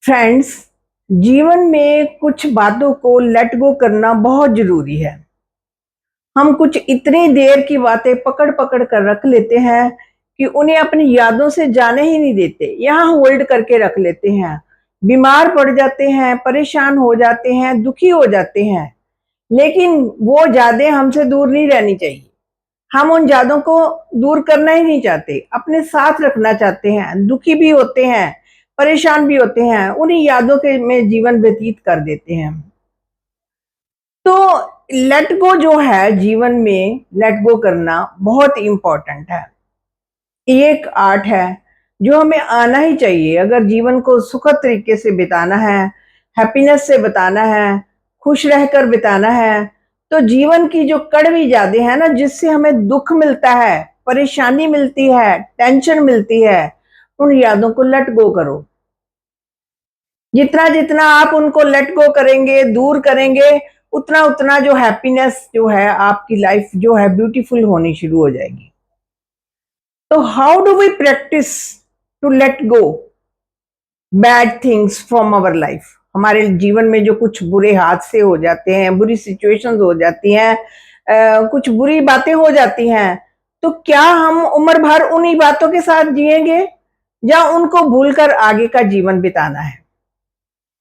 Friends, जीवन में कुछ बातों को लेट गो करना बहुत जरूरी है। हम कुछ इतनी देर की बातें पकड़ पकड़ कर रख लेते हैं कि उन्हें अपनी यादों से जाने ही नहीं देते, यहाँ होल्ड करके रख लेते हैं। बीमार पड़ जाते हैं, परेशान हो जाते हैं, दुखी हो जाते हैं, लेकिन वो यादें हमसे दूर नहीं रहनी चाहिए। हम उन यादों को दूर करना ही नहीं चाहते, अपने साथ रखना चाहते हैं। दुखी भी होते हैं, परेशान भी होते हैं, उन्हीं यादों के में जीवन व्यतीत कर देते हैं। तो लेट गो जो है, जीवन में लेट गो करना बहुत इंपॉर्टेंट है। ये एक आर्ट है जो हमें आना ही चाहिए। अगर जीवन को सुखद तरीके से बिताना है, हैप्पीनेस से बिताना है, खुश रहकर बिताना है, तो जीवन की जो कड़वी यादें हैं ना, जिससे हमें दुख मिलता है, परेशानी मिलती है, टेंशन मिलती है, उन यादों को लेट गो करो। जितना जितना आप उनको लेट गो करेंगे, दूर करेंगे, उतना उतना जो हैप्पीनेस जो है, आपकी लाइफ जो है ब्यूटीफुल होनी शुरू हो जाएगी। तो how do we practice to let go bad things from our life? हमारे जीवन में जो कुछ बुरे हादसे हो जाते हैं, बुरी सिचुएशंस हो जाती हैं, कुछ बुरी बातें हो जाती हैं, तो क्या हम उम्र भर उन्हीं बातों के साथ जिएंगे या उनको भूलकर आगे का जीवन बिताना है?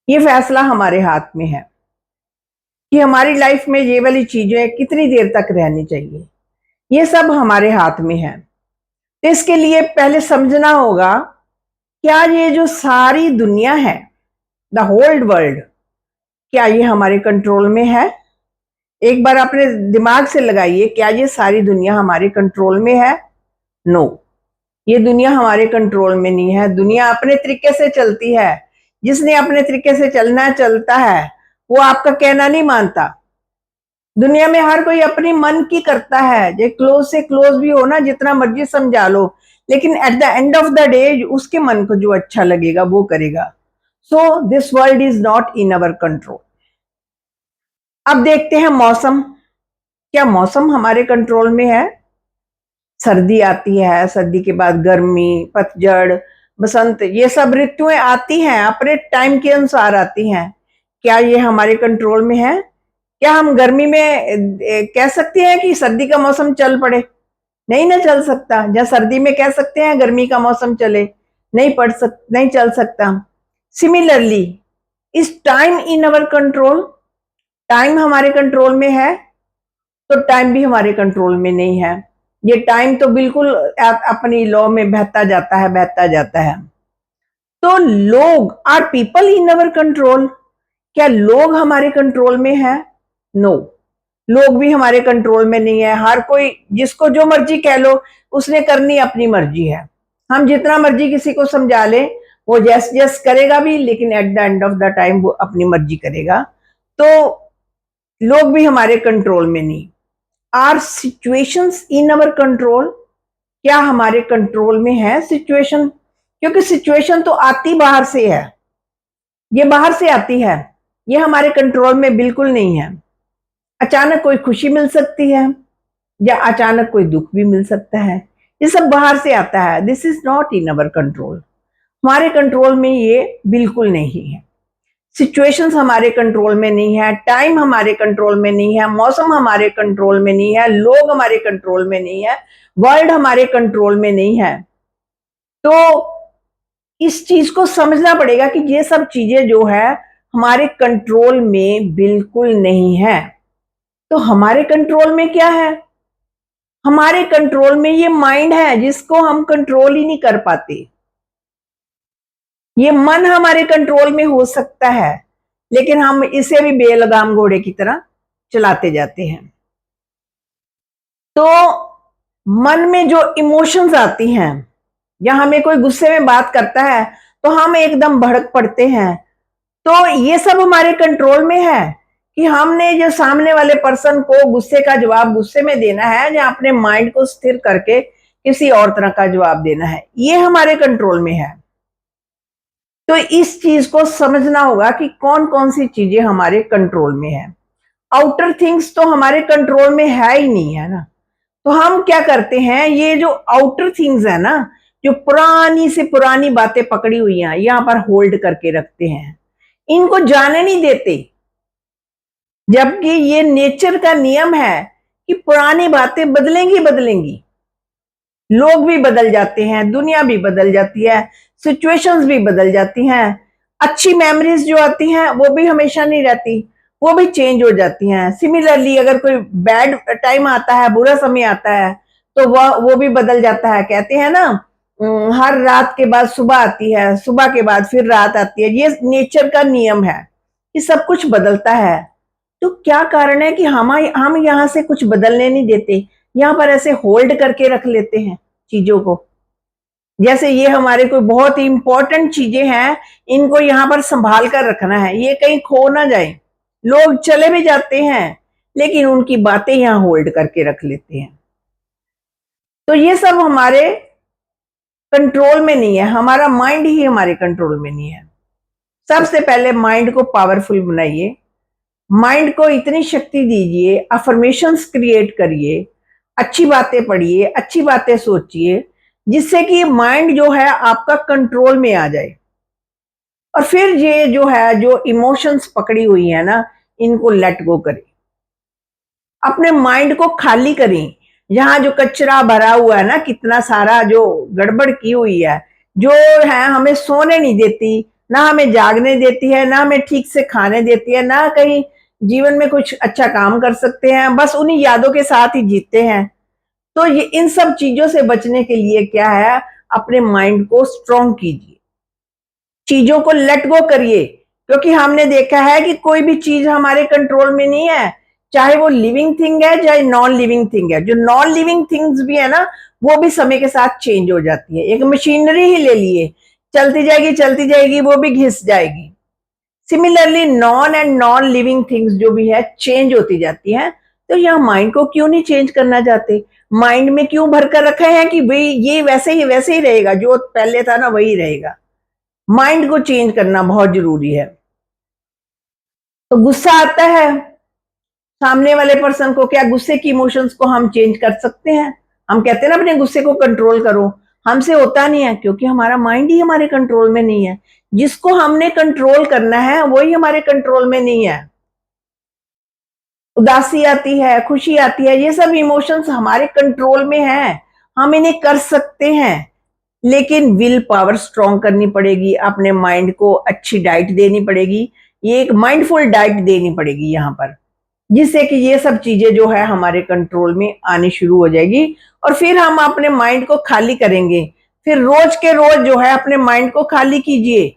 ये फैसला हमारे हाथ में है कि हमारी लाइफ में ये वाली चीजें कितनी देर तक रहनी चाहिए। ये सब हमारे हाथ में है। तो इसके लिए पहले समझना होगा, क्या ये जो सारी दुनिया है, द होल वर्ल्ड, क्या ये हमारे कंट्रोल में है? एक बार अपने दिमाग से लगाइए, क्या ये सारी दुनिया हमारे कंट्रोल में है? नो, ये दुनिया हमारे कंट्रोल में नहीं है। दुनिया अपने तरीके से चलती है। जिसने अपने तरीके से चलना चलता है, वो आपका कहना नहीं मानता। दुनिया में हर कोई अपनी मन की करता है। जो क्लोज से क्लोज भी हो ना, जितना मर्जी समझा लो, लेकिन at the end of the day उसके मन को जो अच्छा लगेगा वो करेगा। So this world is not in our control. अब देखते हैं मौसम। क्या मौसम हमारे कंट्रोल में है? सर्दी आती है, सर्दी के बाद गर्मी, पतझड़, बसंत, ये सब ऋतुएं आती हैं, अपने टाइम के अनुसार आती हैं। क्या ये हमारे कंट्रोल में है? क्या हम गर्मी में कह सकते हैं कि सर्दी का मौसम चल पड़े? नहीं ना चल सकता। या सर्दी में कह सकते हैं गर्मी का मौसम चले? नहीं चल सकता। सिमिलरली, इस time in our control? Time हमारे कंट्रोल में है तो टाइम भी हमारे कंट्रोल में नहीं है। ये टाइम तो बिल्कुल अपनी लॉ में बहता जाता है। तो लोग, are people in our control? क्या लोग हमारे कंट्रोल में है? नो, लोग भी हमारे कंट्रोल में नहीं है। हर कोई, जिसको जो मर्जी कह लो, उसने करनी अपनी मर्जी है। हम जितना मर्जी किसी को समझा ले, वो यस यस करेगा भी, लेकिन at the end of the time वो अपनी मर्जी करेगा। तो लोग भी हमारे कंट्रोल में नहीं। Are situations in our control? क्या हमारे कंट्रोल में है सिचुएशन? क्योंकि सिचुएशन तो आती बाहर से है, ये बाहर से आती है, ये हमारे कंट्रोल में बिल्कुल नहीं है। अचानक कोई खुशी मिल सकती है या अचानक कोई दुख भी मिल सकता है। ये सब बाहर से आता है। This is not in our control. हमारे कंट्रोल में ये बिल्कुल नहीं है। सिचुएशंस हमारे कंट्रोल में नहीं है, टाइम हमारे कंट्रोल में नहीं है, मौसम हमारे कंट्रोल में नहीं है, लोग हमारे कंट्रोल में नहीं है, वर्ल्ड हमारे कंट्रोल में नहीं है। तो इस चीज को समझना पड़ेगा कि ये सब चीजें जो है हमारे कंट्रोल में बिल्कुल नहीं है। तो हमारे कंट्रोल में क्या है? हमारे कंट्रोल में ये माइंड है, जिसको हम कंट्रोल ही नहीं कर पाते। ये मन हमारे कंट्रोल में हो सकता है, लेकिन हम इसे भी बेलगाम घोड़े की तरह चलाते जाते हैं। तो मन में जो इमोशंस आती हैं, या हमें कोई गुस्से में बात करता है तो हम एकदम भड़क पड़ते हैं, तो ये सब हमारे कंट्रोल में है कि हमने जो सामने वाले पर्सन को गुस्से का जवाब गुस्से में देना है, या अपने माइंड को स्थिर करके किसी और तरह का जवाब देना है। ये हमारे कंट्रोल में है। तो इस चीज को समझना होगा कि कौन कौन सी चीजें हमारे कंट्रोल में है। आउटर थिंग्स तो हमारे कंट्रोल में है ही नहीं, है ना। तो हम क्या करते हैं, ये जो आउटर थिंग्स है ना, जो पुरानी से पुरानी बातें पकड़ी हुई हैं यहाँ पर होल्ड करके रखते हैं, इनको जाने नहीं देते। जबकि ये नेचर का नियम है कि पुरानी बातें बदलेंगी बदलेंगी, लोग भी बदल जाते हैं, दुनिया भी बदल जाती है, सिचुएशंस भी बदल जाती हैं। अच्छी मेमोरीज जो आती हैं वो भी हमेशा नहीं रहती, वो भी चेंज हो जाती हैं। सिमिलरली अगर कोई बैड टाइम आता है, बुरा समय आता है, तो वो भी बदल जाता है। कहते हैं ना, हर रात के बाद सुबह आती है, सुबह के बाद फिर रात आती है। ये नेचर का नियम है कि सब कुछ बदलता है। तो क्या कारण है कि हम यहाँ से कुछ बदलने नहीं देते, यहाँ पर ऐसे होल्ड करके रख लेते हैं चीजों को। जैसे ये हमारे कोई बहुत ही इंपॉर्टेंट चीजें हैं, इनको यहाँ पर संभाल कर रखना है, ये कहीं खो ना जाए। लोग चले भी जाते हैं लेकिन उनकी बातें यहाँ होल्ड करके रख लेते हैं। तो ये सब हमारे कंट्रोल में नहीं है, हमारा माइंड ही हमारे कंट्रोल में नहीं है। सबसे पहले माइंड को पावरफुल बनाइए, माइंड को इतनी शक्ति दीजिए, अफर्मेशंस क्रिएट करिए, अच्छी बातें पढ़िए, अच्छी बातें सोचिए, जिससे कि माइंड जो है आपका कंट्रोल में आ जाए। और फिर ये जो है, जो इमोशंस पकड़ी हुई है ना, इनको लेट गो करें, अपने माइंड को खाली करें। यहाँ जो कचरा भरा हुआ है ना, कितना सारा जो गड़बड़ की हुई है, जो है हमें सोने नहीं देती, ना हमें जागने देती है, ना हमें ठीक से खाने देती है, ना कहीं जीवन में कुछ अच्छा काम कर सकते हैं, बस उन्हीं यादों के साथ ही जीते हैं। तो ये इन सब चीजों से बचने के लिए क्या है, अपने माइंड को स्ट्रॉन्ग कीजिए, चीजों को लेट गो करिए। क्योंकि हमने देखा है कि कोई भी चीज हमारे कंट्रोल में नहीं है, चाहे वो लिविंग थिंग है चाहे नॉन लिविंग थिंग है। जो नॉन लिविंग थिंग्स भी है ना, वो भी समय के साथ चेंज हो जाती है। एक मशीनरी ही ले लिए, चलती जाएगी, वो भी घिस जाएगी। Similarly non and non living things जो भी है चेंज होती जाती हैं। तो यहाँ माइंड को क्यों नहीं चेंज करना चाहते? माइंड में क्यों भर कर रखा है कि भाई ये वैसे ही रहेगा, जो पहले था ना वही रहेगा। माइंड को चेंज करना बहुत जरूरी है। तो गुस्सा आता है, सामने वाले पर्सन को, क्या गुस्से की इमोशंस को हम चेंज कर सकते हैं? हम कहते हैं ना अपने गुस्से को कंट्रोल करो, हमसे होता नहीं है, क्योंकि हमारा माइंड ही हमारे कंट्रोल में नहीं है। जिसको हमने कंट्रोल करना है वही हमारे कंट्रोल में नहीं है। उदासी आती है, खुशी आती है, ये सब इमोशंस हमारे कंट्रोल में है, हम इन्हें कर सकते हैं। लेकिन विल पावर स्ट्रॉन्ग करनी पड़ेगी, अपने माइंड को अच्छी डाइट देनी पड़ेगी, ये एक माइंडफुल डाइट देनी पड़ेगी यहाँ पर, जिससे कि ये सब चीजें जो है हमारे कंट्रोल में आनी शुरू हो जाएगी। और फिर हम अपने माइंड को खाली करेंगे। फिर रोज के रोज जो है अपने माइंड को खाली कीजिए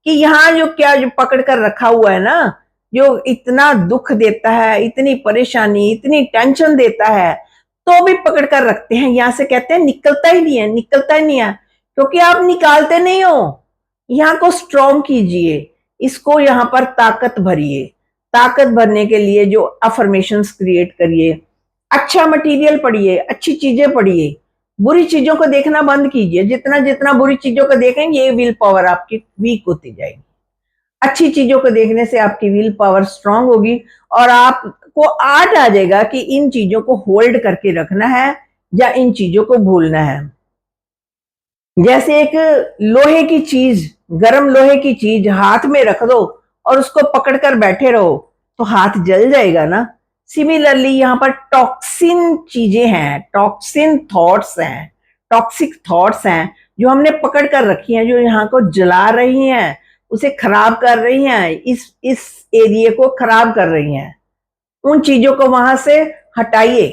कि यहाँ जो क्या जो पकड़ कर रखा हुआ है ना, जो इतना दुख देता है, इतनी परेशानी, इतनी टेंशन देता है, तो भी पकड़ कर रखते हैं। यहाँ से कहते हैं निकलता ही नहीं है, निकलता ही नहीं है, क्योंकि आप निकालते नहीं हो। यहाँ को स्ट्रॉन्ग कीजिए, इसको यहाँ पर ताकत भरिए। ताकत भरने के लिए जो अफर्मेशंस क्रिएट करिए, अच्छा मटेरियल पढ़िए, अच्छी चीजें पढ़िए, बुरी चीजों को देखना बंद कीजिए। जितना जितना बुरी चीजों को देखेंगे, ये विल पावर आपकी वीक होती जाएगी। अच्छी चीजों को देखने से आपकी विल पावर स्ट्रांग होगी और आपको आर्ट आ जाएगा कि इन चीजों को होल्ड करके रखना है या इन चीजों को भूलना है। जैसे एक लोहे की चीज, गर्म लोहे की चीज हाथ में रख दो और उसको पकड़कर बैठे रहो तो हाथ जल जाएगा ना। सिमिलरली यहाँ पर टॉक्सिन चीजें हैं, टॉक्सिन थॉट्स हैं, टॉक्सिक थॉट्स हैं जो हमने पकड़ कर रखी हैं, जो यहाँ को जला रही हैं, उसे खराब कर रही हैं, इस एरिया को खराब कर रही हैं। उन चीजों को वहां से हटाइए।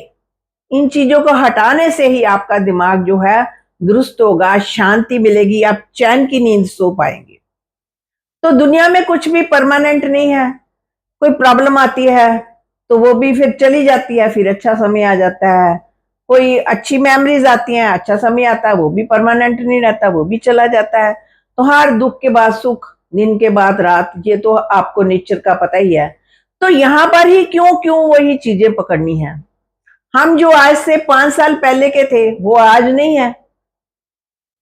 इन चीजों को हटाने से ही आपका दिमाग जो है दुरुस्त होगा, शांति मिलेगी, आप चैन की नींद सो पाएंगे। तो दुनिया में कुछ भी परमानेंट नहीं है। कोई प्रॉब्लम आती है तो वो भी फिर चली जाती है, फिर अच्छा समय आ जाता है। कोई अच्छी मेमोरीज आती हैं, अच्छा समय आता है, वो भी परमानेंट नहीं रहता, वो भी चला जाता है। तो हर दुख के बाद सुख, दिन के बाद रात, ये तो आपको नेचर का पता ही है। तो यहाँ पर ही क्यों क्यों वही चीजें पकड़नी है? हम जो आज से 5 साल पहले के थे वो आज नहीं है,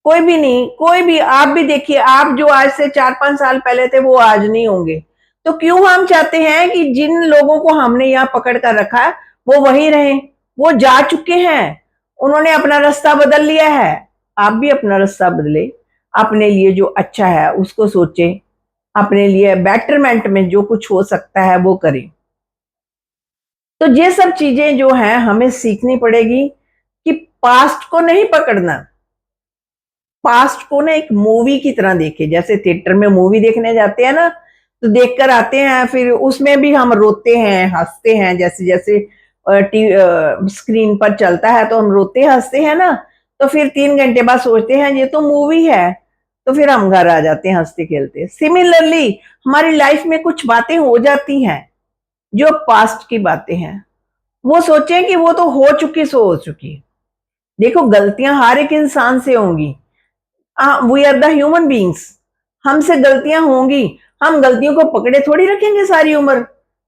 कोई भी नहीं, कोई भी। आप भी देखिए, आप जो आज से 4-5 साल पहले थे वो आज नहीं होंगे। तो क्यों हम चाहते हैं कि जिन लोगों को हमने यहाँ पकड़ कर रखा है, वो वही रहे? वो जा चुके हैं, उन्होंने अपना रास्ता बदल लिया है। आप भी अपना रास्ता बदले, अपने लिए जो अच्छा है उसको सोचें, अपने लिए बेटरमेंट में जो कुछ हो सकता है वो करें। तो ये सब चीजें जो हैं हमें सीखनी पड़ेगी कि पास्ट को नहीं पकड़ना, पास्ट को ना एक मूवी की तरह देखे, जैसे थिएटर में मूवी देखने जाते हैं ना, तो देखकर आते हैं, फिर उसमें भी हम रोते हैं हंसते हैं, जैसे जैसे स्क्रीन पर चलता है तो हम रोते हंसते हैं ना, तो फिर 3 घंटे बाद सोचते हैं ये तो मूवी है, तो फिर हम घर आ जाते हैं हंसते खेलते। सिमिलरली हमारी लाइफ में कुछ बातें हो जाती हैं जो पास्ट की बातें हैं, वो सोचें कि वो तो हो चुकी सो हो चुकी। देखो गलतियां हर एक इंसान से होंगी, we are the human beings, हमसे गलतियां होंगी, हम गलतियों को पकड़े थोड़ी रखेंगे सारी उम्र,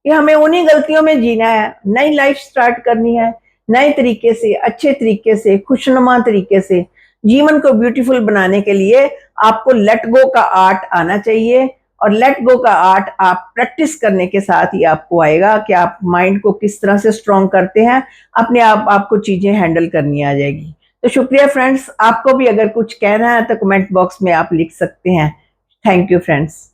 कि हमें उन्हीं गलतियों में जीना है, नई लाइफ स्टार्ट करनी है, नए तरीके से, अच्छे तरीके से, खुशनुमा तरीके से। जीवन को ब्यूटीफुल बनाने के लिए आपको लेट गो का आर्ट आना चाहिए, और लेट गो का आर्ट आप प्रैक्टिस करने के साथ ही आपको आएगा कि आप माइंड को किस तरह से स्ट्रॉन्ग करते हैं, अपने आप आपको चीजें हैंडल करनी आ जाएगी। तो शुक्रिया फ्रेंड्स, आपको भी अगर कुछ कहना है तो कमेंट बॉक्स में आप लिख सकते हैं। Thank you friends.